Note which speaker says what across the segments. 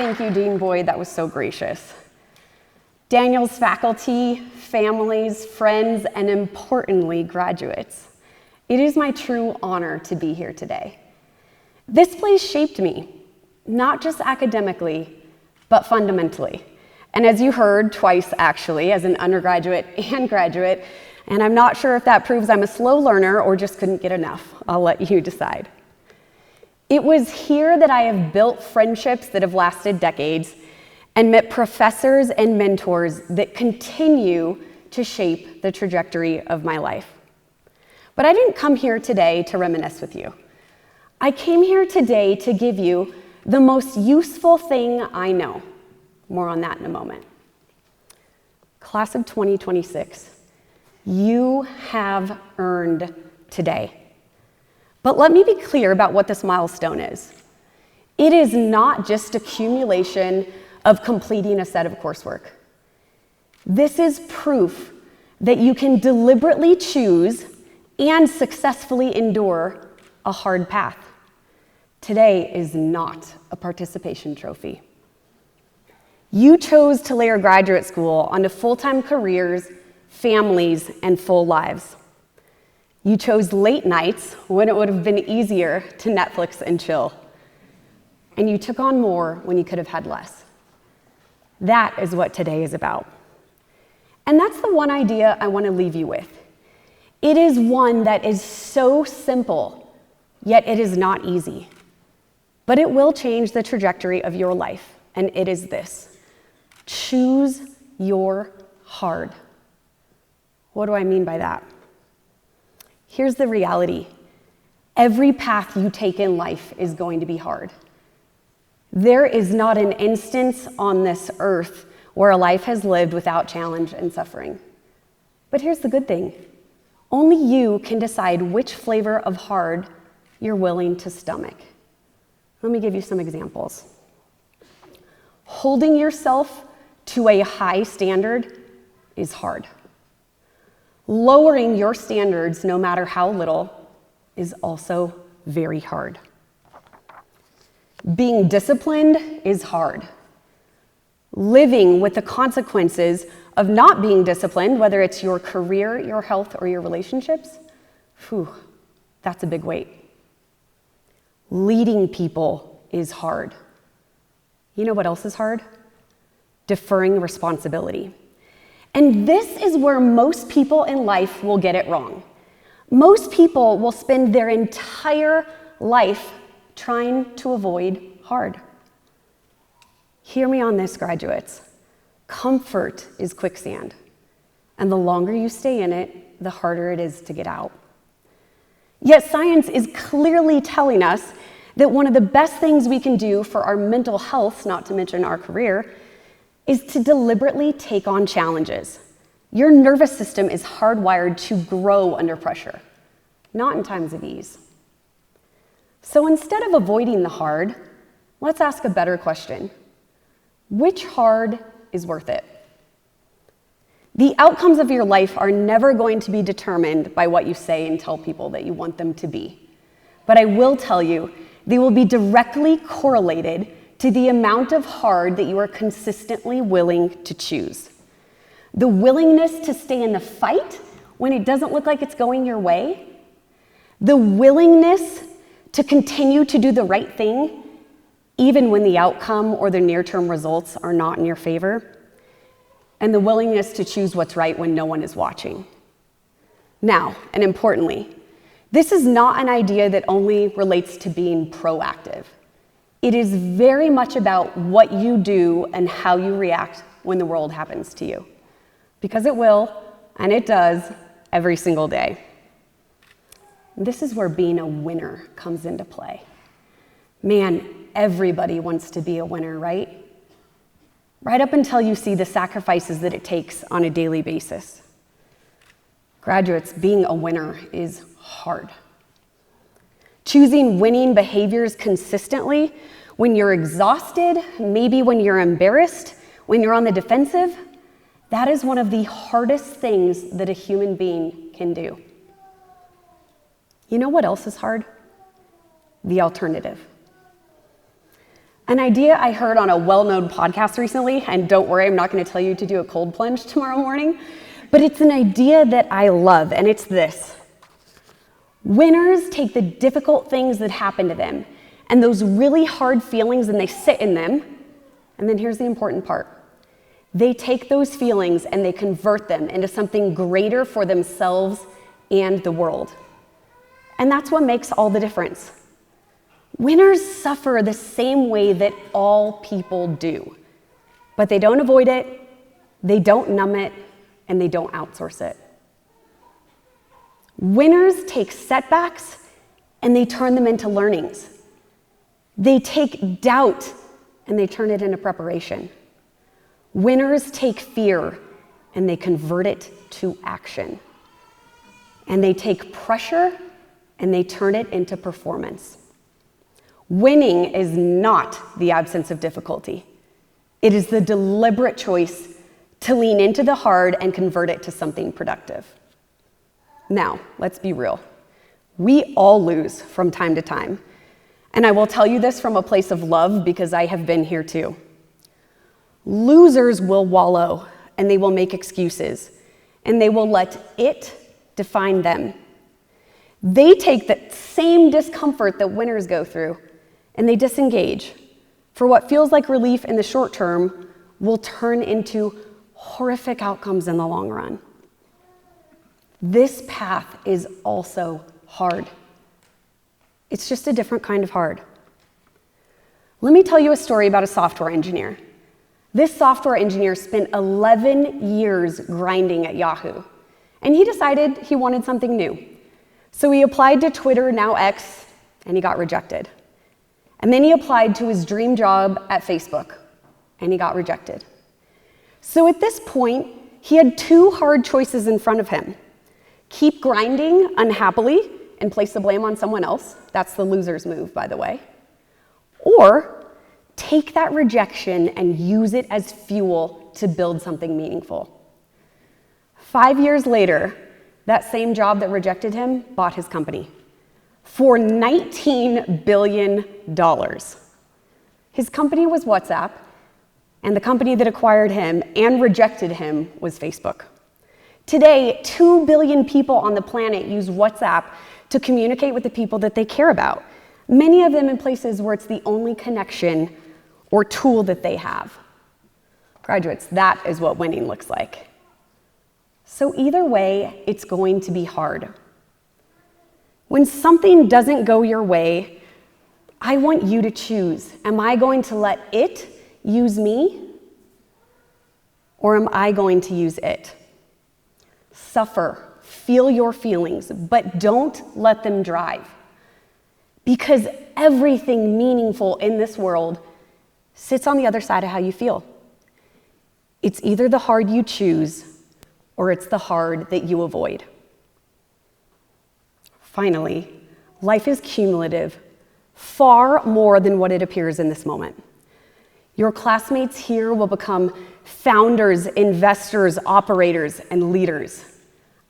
Speaker 1: Thank you, Dean Boyd, that was so gracious. Daniel's faculty, families, friends, and importantly, graduates. It is my true honor to be here today. This place shaped me, not just academically, but fundamentally. And as you heard twice, actually, as an undergraduate and graduate, and I'm not sure if that proves I'm a slow learner or just couldn't get enough. I'll let you decide. It was here that I have built friendships that have lasted decades and met professors and mentors that continue to shape the trajectory of my life. But I didn't come here today to reminisce with you. I came here today to give you the most useful thing I know. More on that in a moment. Class of 2026, you have earned today. But let me be clear about what this milestone is. It is not just accumulation of completing a set of coursework. This is proof that you can deliberately choose and successfully endure a hard path. Today is not a participation trophy. You chose to layer graduate school onto full-time careers, families, and full lives. You chose late nights when it would have been easier to Netflix and chill. And you took on more when you could have had less. That is what today is about. And that's the one idea I want to leave you with. It is one that is so simple, yet it is not easy. But it will change the trajectory of your life, and it is this. Choose your hard. What do I mean by that? Here's the reality. Every path you take in life is going to be hard. There is not an instance on this earth where a life has lived without challenge and suffering. But here's the good thing. Only you can decide which flavor of hard you're willing to stomach. Let me give you some examples. Holding yourself to a high standard is hard. Lowering your standards, no matter how little, is also very hard. Being disciplined is hard. Living with the consequences of not being disciplined, whether it's your career, your health, or your relationships, that's a big weight. Leading people is hard. You know what else is hard? Deferring responsibility. And this is where most people in life will get it wrong. Most people will spend their entire life trying to avoid hard. Hear me on this, graduates. Comfort is quicksand, and the longer you stay in it, the harder it is to get out. Yet science is clearly telling us that one of the best things we can do for our mental health, not to mention our career, is to deliberately take on challenges. Your nervous system is hardwired to grow under pressure, not in times of ease. So instead of avoiding the hard, let's ask a better question. Which hard is worth it? The outcomes of your life are never going to be determined by what you say and tell people that you want them to be. But I will tell you, they will be directly correlated to the amount of hard that you are consistently willing to choose. The willingness to stay in the fight when it doesn't look like it's going your way. The willingness to continue to do the right thing, even when the outcome or the near-term results are not in your favor. And the willingness to choose what's right when no one is watching. Now, and importantly, this is not an idea that only relates to being proactive. It is very much about what you do and how you react when the world happens to you. Because it will, and it does, every single day. This is where being a winner comes into play. Man, everybody wants to be a winner, right? Right up until you see the sacrifices that it takes on a daily basis. Graduates, being a winner is hard. Choosing winning behaviors consistently when you're exhausted, maybe when you're embarrassed, when you're on the defensive, that is one of the hardest things that a human being can do. You know what else is hard? The alternative. An idea I heard on a well-known podcast recently, and don't worry, I'm not going to tell you to do a cold plunge tomorrow morning, but it's an idea that I love, and it's this. Winners take the difficult things that happen to them and those really hard feelings and they sit in them, and then here's the important part. They take those feelings and they convert them into something greater for themselves and the world. And that's what makes all the difference. Winners suffer the same way that all people do, but they don't avoid it, they don't numb it, and they don't outsource it. Winners take setbacks and they turn them into learnings. They take doubt and they turn it into preparation. Winners take fear and they convert it to action. And they take pressure and they turn it into performance. Winning is not the absence of difficulty. It is the deliberate choice to lean into the hard and convert it to something productive. Now, let's be real. We all lose from time to time. And I will tell you this from a place of love because I have been here too. Losers will wallow and they will make excuses and they will let it define them. They take the same discomfort that winners go through and they disengage. For what feels like relief in the short term will turn into horrific outcomes in the long run. This path is also hard. It's just a different kind of hard. Let me tell you a story about a software engineer. This software engineer spent 11 years grinding at Yahoo, and he decided he wanted something new. So he applied to Twitter, now X, and he got rejected. And then he applied to his dream job at Facebook, and he got rejected. So at this point, he had two hard choices in front of him. Keep grinding unhappily and place the blame on someone else. That's the loser's move, by the way. Or take that rejection and use it as fuel to build something meaningful. 5 years later, that same job that rejected him bought his company for $19 billion. His company was WhatsApp, and the company that acquired him and rejected him was Facebook. Today, 2 billion people on the planet use WhatsApp to communicate with the people that they care about, many of them in places where it's the only connection or tool that they have. Graduates, that is what winning looks like. So either way, it's going to be hard. When something doesn't go your way, I want you to choose. Am I going to let it use me? Or am I going to use it? Suffer, feel your feelings, but don't let them drive. Because everything meaningful in this world sits on the other side of how you feel. It's either the hard you choose, or it's the hard that you avoid. Finally, life is cumulative, far more than what it appears in this moment. Your classmates here will become founders, investors, operators, and leaders.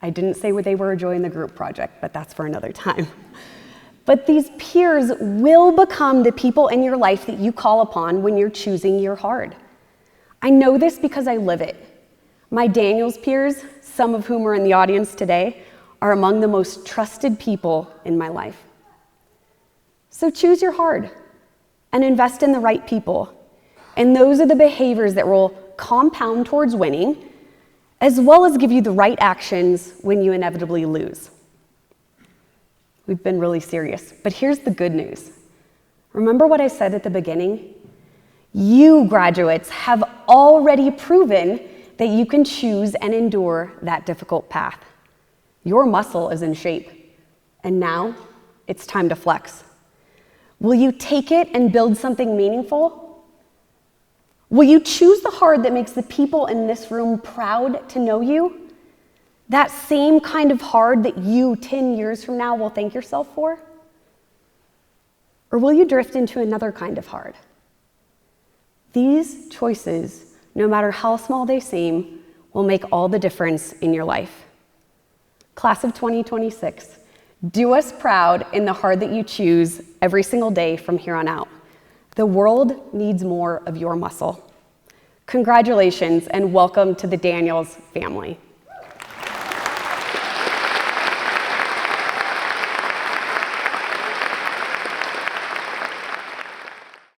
Speaker 1: I didn't say they were joining the group project, but that's for another time. But these peers will become the people in your life that you call upon when you're choosing your hard. I know this because I live it. My Daniels peers, some of whom are in the audience today, are among the most trusted people in my life. So choose your hard and invest in the right people. And those are the behaviors that will compound towards winning, as well as give you the right actions when you inevitably lose. We've been really serious, but here's the good news. Remember what I said at the beginning? You, graduates, have already proven that you can choose and endure that difficult path. Your muscle is in shape, and now it's time to flex. Will you take it and build something meaningful? Will you choose the hard that makes the people in this room proud to know you? That same kind of hard that you 10 years from now will thank yourself for? Or will you drift into another kind of hard? These choices, no matter how small they seem, will make all the difference in your life. Class of 2026, do us proud in the hard that you choose every single day from here on out. The world needs more of your muscle. Congratulations and welcome to the Daniels family.